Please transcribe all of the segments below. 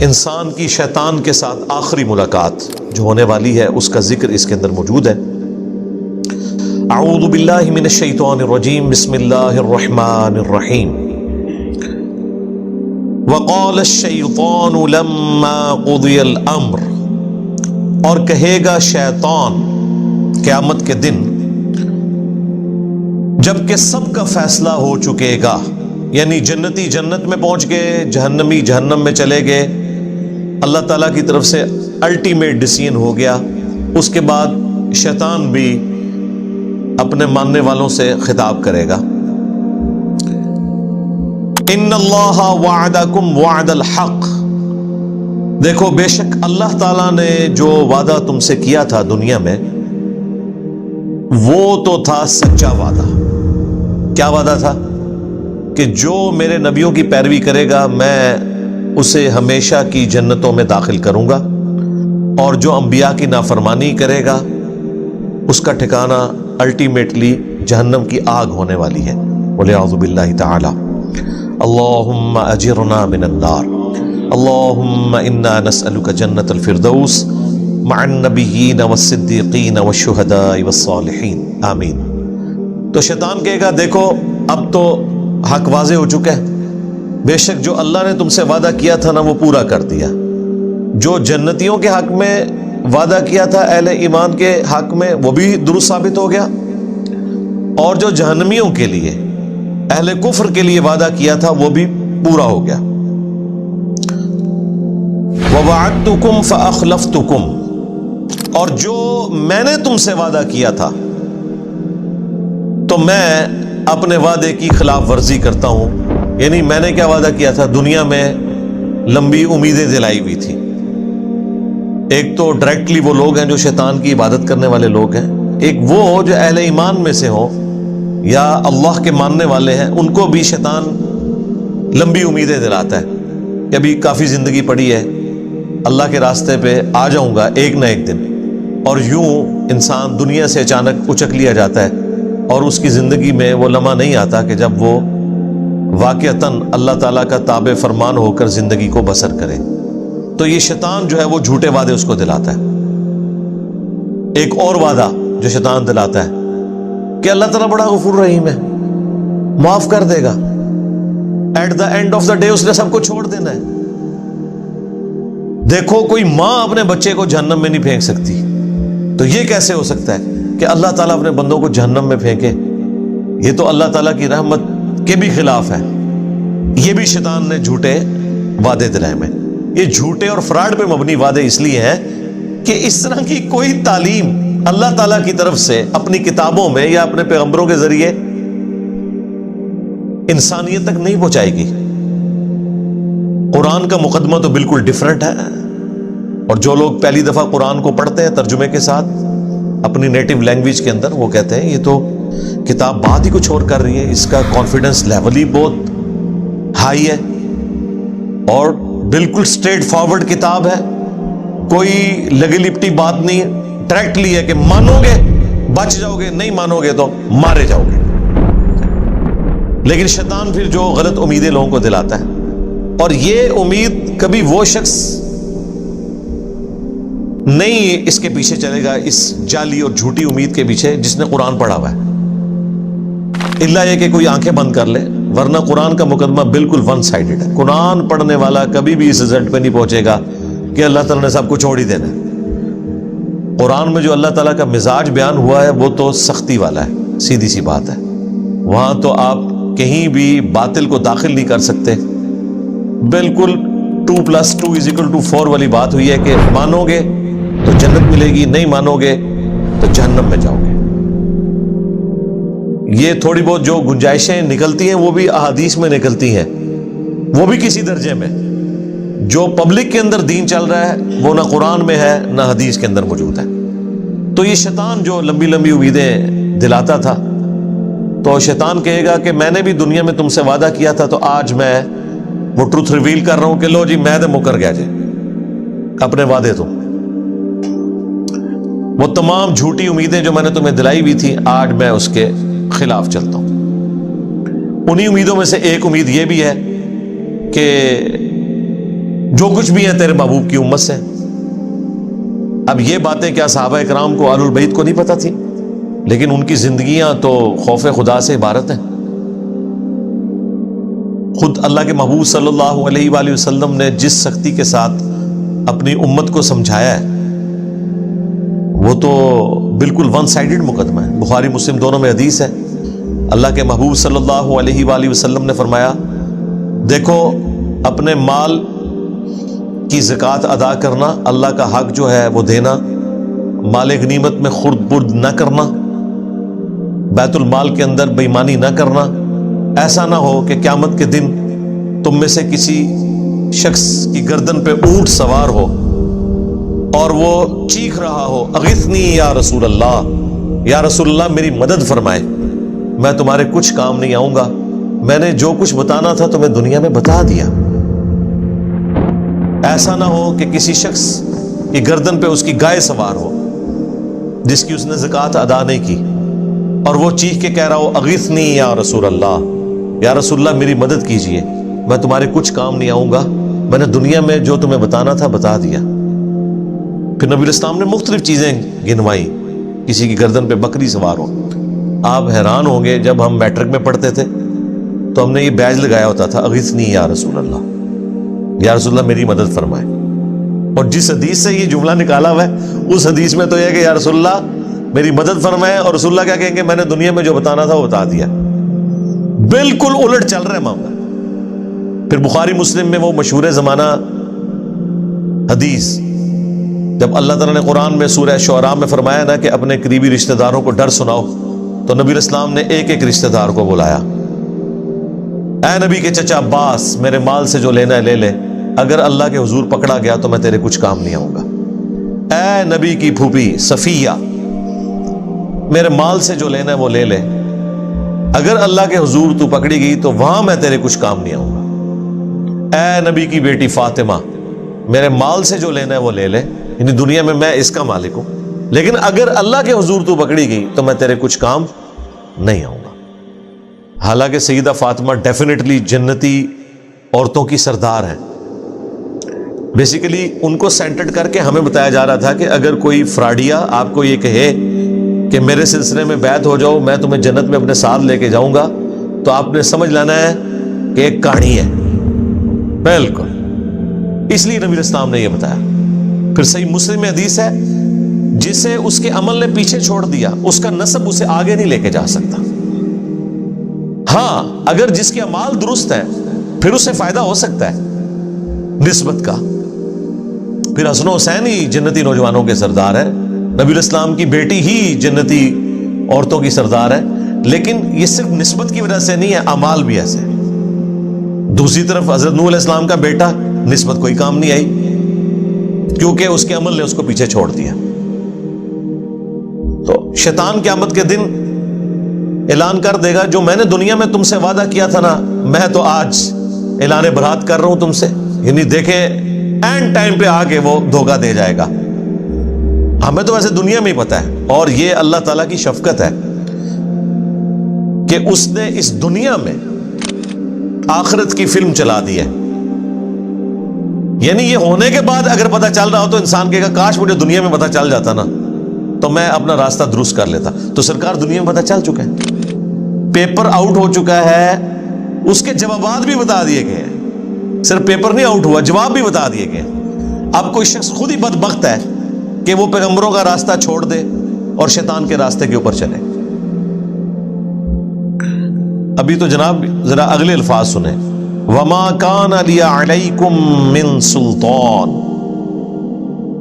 انسان کی شیطان کے ساتھ آخری ملاقات جو ہونے والی ہے اس کا ذکر اس کے اندر موجود ہے۔ اعوذ باللہ من الشیطان الرجیم، بسم اللہ الرحمن الرحیم۔ وقال الشیطان لما قضی الامر، اور کہے گا شیطان قیامت کے دن جب کہ سب کا فیصلہ ہو چکے گا، یعنی جنتی جنت میں پہنچ گئے، جہنمی جہنم میں چلے گئے، اللہ تعالیٰ کی طرف سے الٹیمیٹ ڈیسیژن ہو گیا، اس کے بعد شیطان بھی اپنے ماننے والوں سے خطاب کرے گا۔ ان اللہ وعدکم وعد الحق، دیکھو بے شک اللہ تعالیٰ نے جو وعدہ تم سے کیا تھا دنیا میں وہ تو تھا سچا وعدہ۔ کیا وعدہ تھا؟ کہ جو میرے نبیوں کی پیروی کرے گا میں اسے ہمیشہ کی جنتوں میں داخل کروں گا، اور جو انبیاء کی نافرمانی کرے گا اس کا ٹھکانہ الٹیمیٹلی جہنم کی آگ ہونے والی ہے۔ وَلِعَوْذُ بِاللَّهِ تَعَالَى اللہم اجرنا من النار، اللہم انا نسألک جنت الفردوس مع النبیین والصدیقین والشہداء والصالحین، آمین۔ تو شیطان کہے گا دیکھو اب تو حق واضح ہو چکا ہے، بے شک جو اللہ نے تم سے وعدہ کیا تھا نا وہ پورا کر دیا، جو جنتیوں کے حق میں وعدہ کیا تھا اہل ایمان کے حق میں وہ بھی درست ثابت ہو گیا، اور جو جہنمیوں کے لیے اہل کفر کے لیے وعدہ کیا تھا وہ بھی پورا ہو گیا۔ وَوَعَدْتُكُمْ فَأَخْلَفْتُكُمْ، اور جو میں نے تم سے وعدہ کیا تھا تو میں اپنے وعدے کی خلاف ورزی کرتا ہوں۔ یعنی میں نے کیا وعدہ کیا تھا دنیا میں، لمبی امیدیں دلائی ہوئی تھی۔ ایک تو ڈائریکٹلی وہ لوگ ہیں جو شیطان کی عبادت کرنے والے لوگ ہیں، ایک وہ جو اہل ایمان میں سے ہوں یا اللہ کے ماننے والے ہیں، ان کو بھی شیطان لمبی امیدیں دلاتا ہے کہ ابھی کافی زندگی پڑی ہے، اللہ کے راستے پہ آ جاؤں گا ایک نہ ایک دن، اور یوں انسان دنیا سے اچانک اچک لیا جاتا ہے، اور اس کی زندگی میں وہ لمحہ نہیں آتا کہ جب وہ واقعتاً اللہ تعالیٰ کا تابع فرمان ہو کر زندگی کو بسر کرے۔ تو یہ شیطان جو ہے وہ جھوٹے وعدے اس کو دلاتا ہے۔ ایک اور وعدہ جو شیطان دلاتا ہے کہ اللہ تعالیٰ بڑا غفور رحیم ہے، معاف کر دے گا، at the end of the day اس نے سب کو چھوڑ دینا ہے۔ دیکھو کوئی ماں اپنے بچے کو جہنم میں نہیں پھینک سکتی، تو یہ کیسے ہو سکتا ہے کہ اللہ تعالیٰ اپنے بندوں کو جہنم میں پھینکے؟ یہ تو اللہ تعالیٰ کی رحمت کے بھی خلاف ہے۔ یہ بھی شیطان نے جھوٹے وعدے دلائے میں۔ یہ جھوٹے اور فراڈ پہ مبنی وعدے اس لیے ہیں کہ اس طرح کی کوئی تعلیم اللہ تعالیٰ کی طرف سے اپنی کتابوں میں یا اپنے پیغمبروں کے ذریعے انسانیت تک نہیں پہنچائے گی۔ قرآن کا مقدمہ تو بالکل ڈیفرنٹ ہے، اور جو لوگ پہلی دفعہ قرآن کو پڑھتے ہیں ترجمے کے ساتھ اپنی نیٹو لینگویج کے اندر، وہ کہتے ہیں یہ تو کتاب بات ہی کچھ اور کر رہی ہے، اس کا کانفیڈنس لیول ہی بہت ہائی ہے، اور بالکل سٹریٹ فارورڈ کتاب ہے، کوئی لگی لپٹی بات نہیں ہے، ڈائریکٹلی ہے کہ مانو گے بچ جاؤ گے، نہیں مانو گے تو مارے جاؤ گے۔ لیکن شیطان پھر جو غلط امیدیں لوگوں کو دلاتا ہے، اور یہ امید کبھی وہ شخص نہیں اس کے پیچھے چلے گا، اس جعلی اور جھوٹی امید کے پیچھے، جس نے قرآن پڑھا ہوا ہے، الا یہ کہ کوئی آنکھیں بند کر لے، ورنہ قرآن کا مقدمہ بالکل ون سائیڈڈ ہے۔ قرآن پڑھنے والا کبھی بھی اس رزلٹ پہ نہیں پہنچے گا کہ اللہ تعالیٰ نے سب کو چھوڑ ہی دینا ہے۔ قرآن میں جو اللہ تعالیٰ کا مزاج بیان ہوا ہے وہ تو سختی والا ہے، سیدھی سی بات ہے، وہاں تو آپ کہیں بھی باطل کو داخل نہیں کر سکتے۔ بالکل 2+2=4 والی بات ہوئی ہے کہ مانو گے تو جنت ملے گی، نہیں مانو گے تو جہنم میں جاؤ گے۔ یہ تھوڑی بہت جو گنجائشیں نکلتی ہیں وہ بھی احادیث میں نکلتی ہیں، وہ بھی کسی درجے میں۔ جو پبلک کے اندر دین چل رہا ہے وہ نہ قرآن میں ہے نہ حدیث کے اندر موجود ہے۔ تو یہ شیطان جو لمبی لمبی امیدیں دلاتا تھا، تو شیطان کہے گا کہ میں نے بھی دنیا میں تم سے وعدہ کیا تھا، تو آج میں وہ ٹروتھ ریویل کر رہا ہوں کہ لو جی میں تو مکر گیا جی اپنے وعدے تو، وہ تمام جھوٹی امیدیں جو میں نے تمہیں دلائی ہوئی تھی آج میں اس کے خلاف چلتا ہوں۔ انہی امیدوں میں سے ایک امید یہ بھی ہے کہ جو کچھ بھی ہے تیرے محبوب کی امت سے۔ اب یہ باتیں کیا صحابہ اکرام کو، آل البیت کو نہیں پتہ تھی؟ لیکن ان کی زندگیاں تو خوف خدا سے عبارت ہیں۔ خود اللہ کے محبوب صلی اللہ علیہ وآلہ وسلم نے جس سختی کے ساتھ اپنی امت کو سمجھایا ہے وہ تو بالکل ون سائیڈڈ مقدمہ ہے۔ بخاری مسلم دونوں میں حدیث ہے، اللہ کے محبوب صلی اللہ علیہ وآلہ وسلم نے فرمایا، دیکھو اپنے مال کی زکوٰۃ ادا کرنا، اللہ کا حق جو ہے وہ دینا، مال غنیمت میں خرد برد نہ کرنا، بیت المال کے اندر بے ایمانی نہ کرنا۔ ایسا نہ ہو کہ قیامت کے دن تم میں سے کسی شخص کی گردن پہ اونٹ سوار ہو اور وہ چیخ رہا ہو، اغثنی یا رسول اللہ، یا رسول اللہ میری مدد فرمائے، میں تمہارے کچھ کام نہیں آؤں گا، میں نے جو کچھ بتانا تھا تمہیں دنیا میں بتا دیا۔ ایسا نہ ہو کہ کسی شخص کی گردن پہ اس کی گائے سوار ہو جس کی اس نے زکوٰۃ ادا نہیں کی، اور وہ چیخ کے کہہ رہا ہو، اغثنی یا رسول اللہ، یا رسول اللہ میری مدد کیجئے، میں تمہارے کچھ کام نہیں آؤں گا، میں نے دنیا میں جو تمہیں بتانا تھا بتا دیا۔ پھر نبی اسلام نے مختلف چیزیں گنوائی، کسی کی گردن پہ بکری سوار ہو۔ آپ حیران ہوں گے، جب ہم میٹرک میں پڑھتے تھے تو ہم نے یہ بیج لگایا ہوتا تھا، اغثنی یا رسول اللہ، یا رسول اللہ میری مدد فرمائے۔ اور جس حدیث سے یہ جملہ نکالا ہوا ہے اس حدیث میں تو یہ ہے کہ یا رسول اللہ میری مدد فرمائے، اور رسول اللہ کیا کہیں گے، میں نے دنیا میں جو بتانا تھا وہ بتا دیا۔ بالکل الٹ چل رہا ہے معاملہ۔ پھر بخاری مسلم میں وہ مشہور زمانہ حدیث، جب اللہ تعالیٰ نے قرآن میں سورہ شعراء میں فرمایا نا کہ اپنے قریبی رشتہ داروں کو ڈر سناؤ، تو نبی اسلام نے ایک ایک رشتہ دار کو بلایا، اے نبی کے چچا عباس، میرے مال سے جو لینا ہے لے لے، اگر اللہ کے حضور پکڑا گیا تو میں تیرے کچھ کام نہیں آؤں گا۔ اے نبی کی پھوپھی صفیہ، میرے مال سے جو لینا ہے وہ لے لے، اگر اللہ کے حضور تو پکڑی گئی تو وہاں میں تیرے کچھ کام نہیں آؤں گا۔ اے نبی کی بیٹی فاطمہ، میرے مال سے جو لینا ہے وہ لے لے، یعنی دنیا میں اس کا مالک ہوں، لیکن اگر اللہ کے حضور تو پکڑی گئی تو میں تیرے کچھ کام نہیں آؤں گا۔ حالانکہ سیدہ فاطمہ ڈیفینیٹلی جنتی عورتوں کی سردار ہیں۔ بیسیکلی ان کو سینٹرڈ کر کے ہمیں بتایا جا رہا تھا کہ اگر کوئی فراڈیا آپ کو یہ کہے کہ میرے سلسلے میں بیعت ہو جاؤ، میں تمہیں جنت میں اپنے ساتھ لے کے جاؤں گا، تو آپ نے سمجھ لینا ہے کہ ایک کہانی ہے۔ بالکل، اس لیے نبی اسلام نے یہ بتایا۔ پھر صحیح مسلم میں حدیث ہے، جسے اس کے عمل نے پیچھے چھوڑ دیا اس کا نسب اسے آگے نہیں لے کے جا سکتا۔ ہاں، اگر جس کے اعمال درست ہے پھر اسے فائدہ ہو سکتا ہے نسبت کا۔ پھر حسن و حسین ہی جنتی نوجوانوں کے سردار ہے، نبی الاسلام کی بیٹی ہی جنتی عورتوں کی سردار ہے، لیکن یہ صرف نسبت کی وجہ سے نہیں ہے، اعمال بھی ایسے۔ دوسری طرف حضرت نوح علیہ السلام کا بیٹا، نسبت کوئی کام نہیں آئی کیونکہ اس کے عمل نے اس کو پیچھے چھوڑ دیا۔ تو شیطان قیامت کے دن اعلان کر دے گا، جو میں نے دنیا میں تم سے وعدہ کیا تھا نا، میں تو آج اعلان برات کر رہا ہوں تم سے، یعنی دیکھیں اینڈ ٹائم پہ آ کے وہ دھوکہ دے جائے گا۔ ہمیں تو ویسے دنیا میں ہی پتا ہے، اور یہ اللہ تعالیٰ کی شفقت ہے کہ اس نے اس دنیا میں آخرت کی فلم چلا دی ہے۔ یعنی یہ ہونے کے بعد اگر پتہ چل رہا ہو تو انسان کہے گا کاش مجھے دنیا میں پتہ چل جاتا نا، تو میں اپنا راستہ درست کر لیتا۔ تو سرکار دنیا میں پتہ چل چکا ہے، پیپر آؤٹ ہو چکا ہے، اس کے جوابات بھی بتا دیے گئے ہیں، صرف پیپر نہیں آؤٹ ہوا، جواب بھی بتا دیے گئے۔ اب کوئی شخص خود ہی بدبخت ہے کہ وہ پیغمبروں کا راستہ چھوڑ دے اور شیطان کے راستے کے اوپر چلے۔ ابھی تو جناب ذرا اگلے الفاظ سنیں، وَمَا كَانَ لِيَ عَلَيْكُمْ مِن سُلْطَانٍ،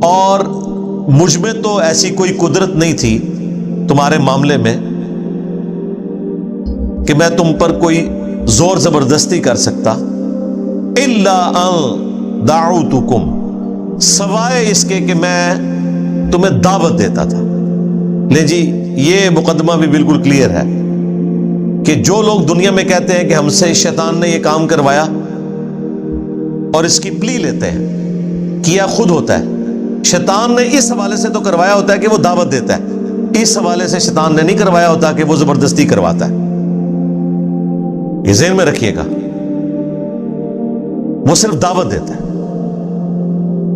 اور مجھ میں تو ایسی کوئی قدرت نہیں تھی تمہارے معاملے میں کہ میں تم پر کوئی زور زبردستی کر سکتا، اِلَّا أَن دَعُوتُكُمْ، سوائے اس کے کہ میں تمہیں دعوت دیتا تھا۔ لے جی، یہ مقدمہ بھی بالکل کلیئر ہے کہ جو لوگ دنیا میں کہتے ہیں کہ ہم سے شیطان نے یہ کام کروایا اور اس کی پلی لیتے ہیں، کیا خود ہوتا ہے، شیطان نے اس حوالے سے تو کروایا ہوتا ہے کہ وہ دعوت دیتا ہے، اس حوالے سے شیطان نے نہیں کروایا ہوتا کہ وہ زبردستی کرواتا ہے۔ یہ ذہن میں رکھیے گا، وہ صرف دعوت دیتا ہے۔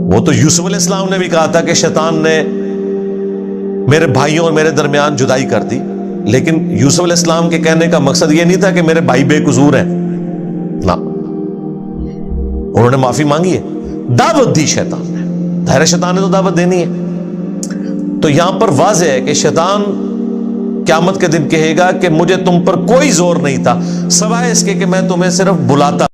وہ تو یوسف علیہ السلام نے بھی کہا تھا کہ شیطان نے میرے بھائیوں اور میرے درمیان جدائی کر دی، لیکن یوسف علیہ السلام کے کہنے کا مقصد یہ نہیں تھا کہ میرے بھائی بے قصور ہیں، نہ، انہوں نے معافی مانگی ہے، دعوت دی شیطان نے، ظاہر شیطان نے تو دعوت دینی ہے۔ تو یہاں پر واضح ہے کہ شیطان قیامت کے دن کہے گا کہ مجھے تم پر کوئی زور نہیں تھا سوائے اس کے کہ میں تمہیں صرف بلاتا